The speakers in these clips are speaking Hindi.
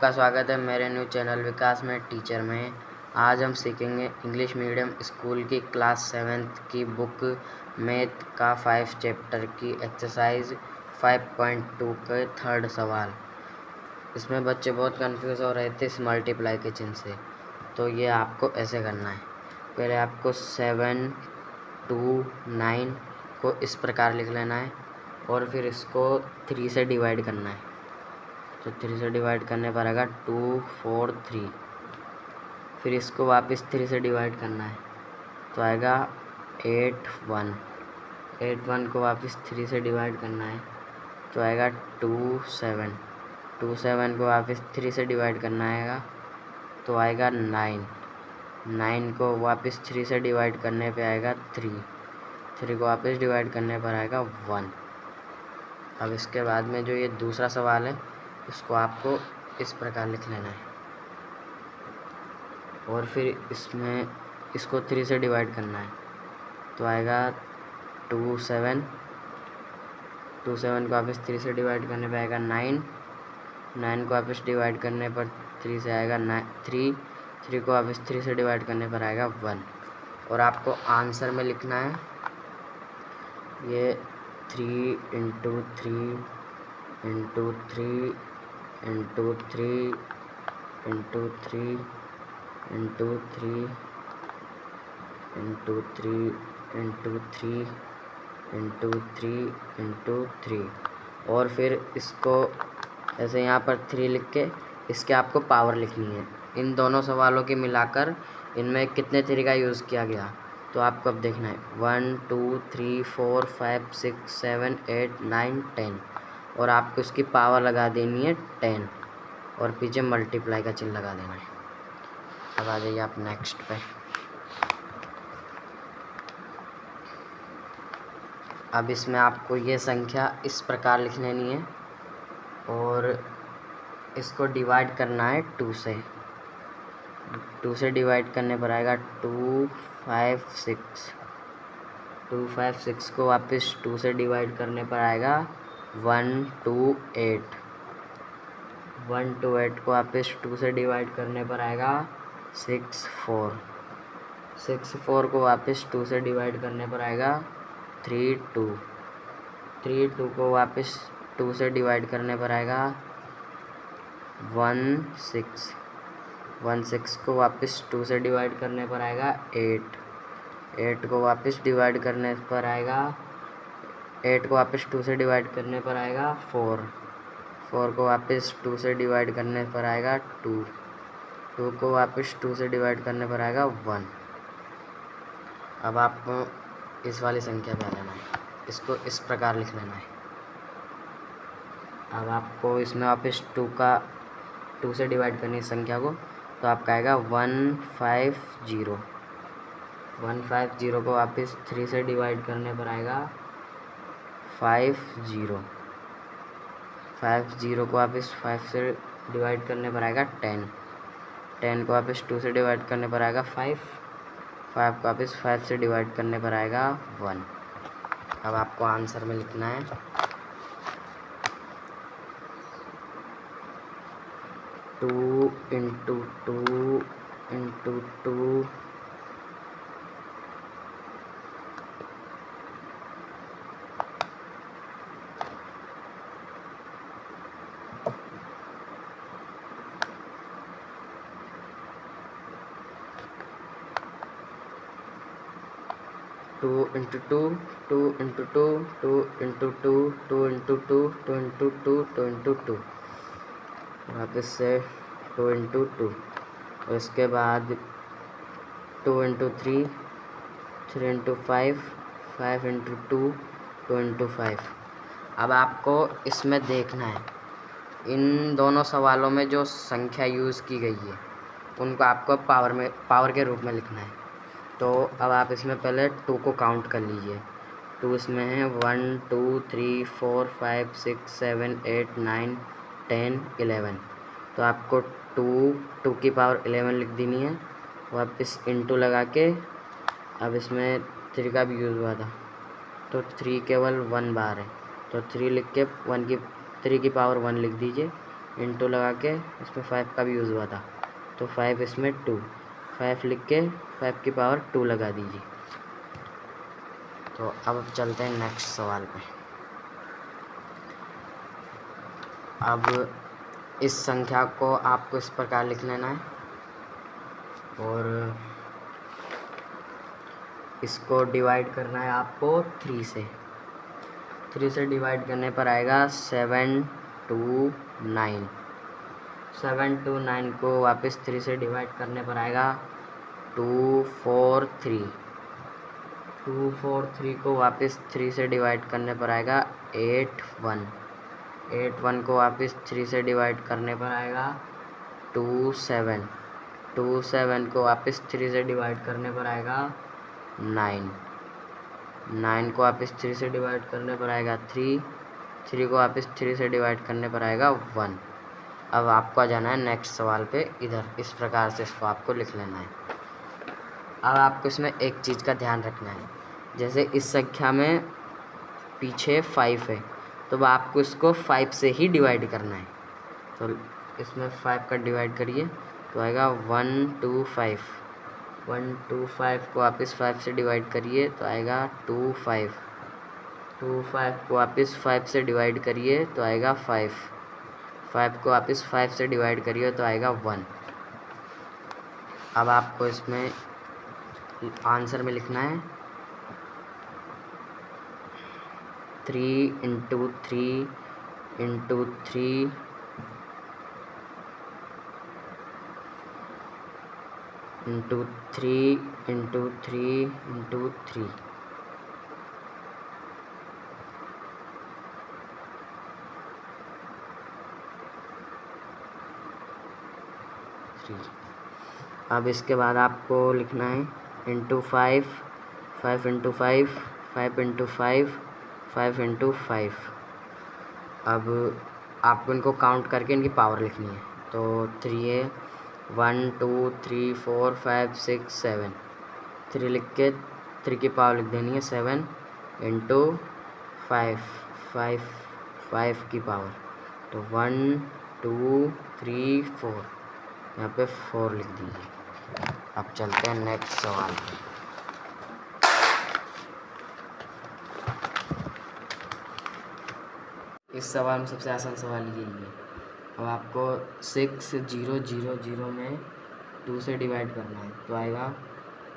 आपका स्वागत है मेरे न्यू चैनल विकास में टीचर में। आज हम सीखेंगे इंग्लिश मीडियम स्कूल की क्लास 7th की बुक मैथ का 5 चैप्टर की एक्सरसाइज 5.2 के थर्ड सवाल। इसमें बच्चे बहुत कंफ्यूज हो रहे थे इस मल्टीप्लाई के चिन्ह से, तो ये आपको ऐसे करना है। पहले आपको 7, 2, 9 को इस प्रकार लिख लेना है और फिर इसको 3 से डिवाइड करना है। तो 3 से डिवाइड करने पर आएगा 2, 4, 3। फिर इसको वापस 3 से डिवाइड करना है तो आएगा 8, 1। 8, 1 को वापस 3 से डिवाइड करना है तो आएगा 2, 7। 2, 7 को वापस 3 से डिवाइड करना आएगा तो आएगा 9। 9 को वापस 3 से डिवाइड करने पे आएगा 3। 3 को वापस डिवाइड करने पर आएगा 1। अब इसके बाद में जो ये दूसरा सवाल है इसको आपको इस प्रकार लिख लेना है और फिर इसमें इसको 3 से डिवाइड करना है तो आएगा 2, 7। 2, 7 को वापस 3 से डिवाइड करने पे आएगा 9। 9 को वापस डिवाइड करने पर 3 से आएगा 3। 3 को वापस 3 से डिवाइड करने पर आएगा 1। और आपको आंसर में लिखना है ये 3 × 3 × 3 × 3 × 3 × 3 × 3 × 3 × 3 × 3। और फिर इसको ऐसे यहाँ पर 3 लिख के इसके आपको पावर लिखनी है। इन दोनों सवालों के मिलाकर इनमें कितने 3 का यूज़ किया गया तो आपको अब देखना है 1, 2, 3, 4, 5, 6, 7, 8, 9, 10 और आपको इसकी पावर लगा देनी है 10 और पीछे मल्टीप्लाई का चिन्ह लगा देना है। अब आ जाइए आप नेक्स्ट पे। अब इसमें आपको ये संख्या इस प्रकार लिख लेनी है और इसको डिवाइड करना है 2 से। 2 से डिवाइड करने पर आएगा 2, 5, 6। 2, 5, 6 को वापस 2 से डिवाइड करने पर आएगा 1, 2, 8। 1, 2, 8 को वापस 2 से डिवाइड करने पर आएगा 6, 4। 6, 4 को वापस 2 से डिवाइड करने पर आएगा 3, 2। 3, 2 को वापस 2 से डिवाइड करने पर आएगा 1, 6। 1, 6 को वापस 2 से डिवाइड करने पर आएगा 8। 8 को वापस डिवाइड करने पर आएगा 8 को वापस 2 से डिवाइड करने पर आएगा 4। 4 को वापस 2 से डिवाइड करने पर आएगा 2। 2 को वापस 2 से डिवाइड करने पर आएगा 1। अब आपको इस वाली संख्या पे आ जाना है, इसको इस प्रकार लिख लेना है। अब आपको इसमें वापस 2 से डिवाइड करनी है संख्या को तो आपका आएगा 150। 150 को वापस 3 से डिवाइड करने पर आएगा 50। 50 को वापस 5 से डिवाइड करने पर आएगा 10। 10 को वापस 2 से डिवाइड करने पर आएगा 5। 5 को वापस 5 से डिवाइड करने पर आएगा 1। अब आपको आंसर में लिखना है 2 × 2 × 2 2 × 2 2 × 2 2 × 2 2 × 2 2 × 2 2 × 2 वापस से 2 × 2 और इसके बाद 2 × 3 3 × 5 5 × 2 2 × 5। अब आपको इसमें देखना है इन दोनों सवालों में जो संख्या यूज़ की गई है उनको आपको पावर के रूप में लिखना है। तो अब आप इसमें पहले 2 को काउंट कर लीजिए। 2 इसमें है 1, 2, 3, 4, 5, 6, 7, 8, 9, 10, 11। तो आपको 2 की पावर 11 लिख देनी है। वापस इंटू लगा के अब इसमें 3 का भी यूज़ हुआ था तो 3 केवल 1 बार है तो 3 लिख के 3 की पावर 1 लिख दीजिए इंटू लगा के इसमें 5 का भी यूज़ हुआ था, तो 5 इसमें 2, 5 लिख के 5 की पावर 2 लगा दीजिए। तो अब चलते हैं नेक्स्ट सवाल पे। अब इस संख्या को आपको इस प्रकार लिख लेना है और इसको डिवाइड करना है आपको 3 से। 3 से डिवाइड करने पर आएगा 7 2 9। 7 2 9 को वापस 3 से डिवाइड करने पर आएगा 2 4 3। 2 4 3 को वापस 3 से डिवाइड करने पर आएगा 8 1। 8 1 को वापस 3 से डिवाइड करने पर आएगा 2 7। 2 7 को वापस 3 से डिवाइड करने पर आएगा 9। 9 को वापस 3 से डिवाइड करने पर आएगा 3। 3 को वापस 3 से डिवाइड करने पर आएगा 1। अब आपको आ जाना है नेक्स्ट सवाल पे। इधर इस प्रकार से इसको आपको लिख लेना है। अब आपको इसमें एक चीज़ का ध्यान रखना है, जैसे इस संख्या में पीछे 5 है तो आपको इसको 5 से ही डिवाइड करना है। तो इसमें 5 का डिवाइड करिए तो आएगा 1 2 5। 1 2 5 को वापस 5 से डिवाइड करिए तो आएगा 2 5। 2 5 को वापस 5 से डिवाइड करिए तो आएगा 5। 5 को वापस 5 से डिवाइड करिए तो आएगा 1। अब आपको इसमें आंसर में लिखना है 3 into 3 into 3 into 3 into 3 into 3। अब इसके बाद आपको लिखना है इंटू 5, 5 इंटू 5, 5 इंटू 5, 5 इंटू 5। अब आपको इनको काउंट करके इनकी पावर लिखनी है। तो 3 है, 1 2 3 4 5 6 7। 3 लिख के 3 की पावर लिख देनी है 7 इंटू 5, 5 की पावर। तो 1 2 3 4, यहाँ पे 4 लिख दीजिए। अब चलते हैं नेक्स्ट सवाल पे। इस सवाल में सबसे आसान सवाल यही है। अब आपको 6 0 0 0 में 2 से डिवाइड करना है तो आएगा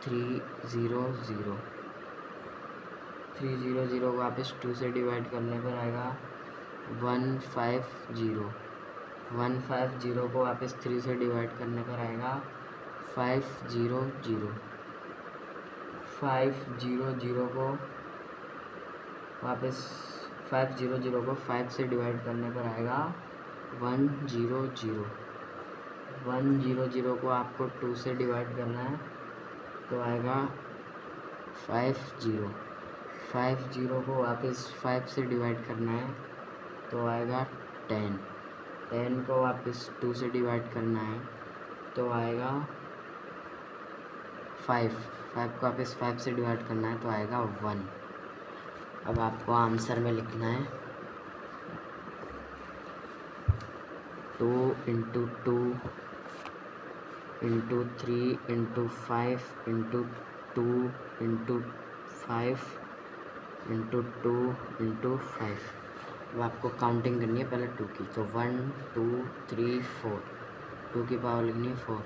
3 0 0। 3 0 0 को वापस 2 से डिवाइड करने पर आएगा 1 5 0। 1 5 0 को वापस 3 से डिवाइड करने पर आएगा 5 0 0। 5 0 0 को वापस 5 0 0 को 5 से डिवाइड करने पर आएगा 1 0 0। 1 0 0 को आपको 2 से डिवाइड करना है तो आएगा 5 0। 5 0 को वापस 5 से डिवाइड करना है तो आएगा 10। 10 को वापस 2 से डिवाइड करना है तो आएगा 5। 5 को वापस 5 से डिवाइड करना है तो आएगा 1। अब आपको आंसर में लिखना है 2 into 2 into 3 into 5 into 2 into 5 into 2 into 5। अब आपको काउंटिंग करनी है पहले 2 की। तो 1 2 3 4, 2 की पावर लिखनी है 4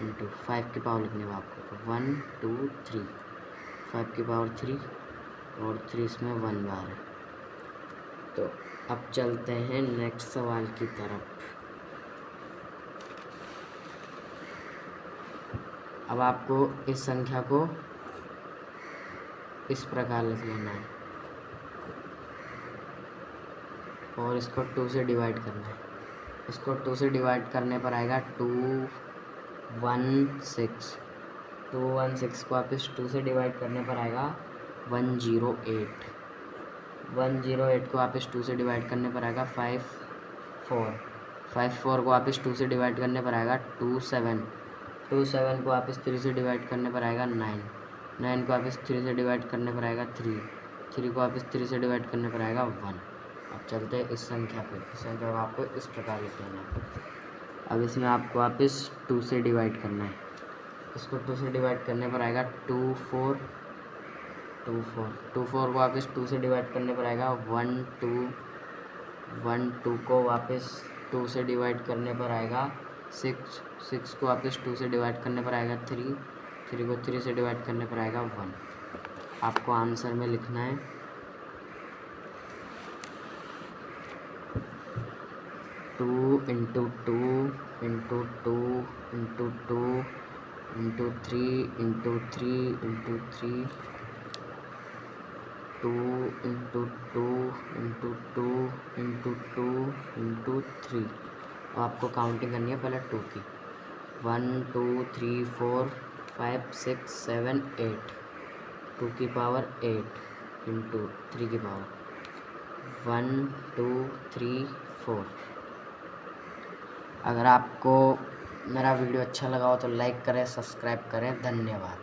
इंटू 5 की पावर लिखनी है आपको। तो 1 2 3, 5 की पावर 3 और 3 इसमें 1 बार है। तो अब चलते हैं नेक्स्ट सवाल की तरफ। अब आपको इस संख्या को इस प्रकार लिख लेना है और इसको 2 से डिवाइड करना है। इसको 2 से डिवाइड करने पर आएगा 2 1 6। 2 1 6 को वापस 2 से डिवाइड करने पर आएगा 108। 108 को वापस 2 से डिवाइड करने पर आएगा 5 4। 5 4 को वापस 2 से डिवाइड करने पर आएगा 2 7। 2 7 को वापस 3 से डिवाइड करने पर आएगा 9। 9 को वापस 3 से डिवाइड करने पर आएगा 3। 3 को वापस 3 से डिवाइड करने पर आएगा 1। अब चलते हैं इस संख्या पे। इस संख्या को आपको इस प्रकार लिख लेना है। अब इसमें आपको वापस 2 से डिवाइड करना है। इसको 2 से डिवाइड करने पर आएगा 2 4 2 4 2 4 को वापस 2 से डिवाइड करने पर आएगा 1 2 1 2 को वापस 2 से डिवाइड करने पर आएगा 6 6 को वापस 2 से डिवाइड करने पर आएगा 3 3 को 3 से डिवाइड करने पर आएगा 1। आपको आंसर में लिखना है 2 into 2 into 2 into 2 into 3 into 3 into 3 2 into 2 into 2 into 2 into 3। अब आपको काउंटिंग करनी है पहले 2 की। 1 2 3 4 5 6 7 8 2 की पावर 8 इंटू 3 की पावर 1 2 3 4। अगर आपको मेरा वीडियो अच्छा लगा हो तो लाइक करें, सब्सक्राइब करें। धन्यवाद।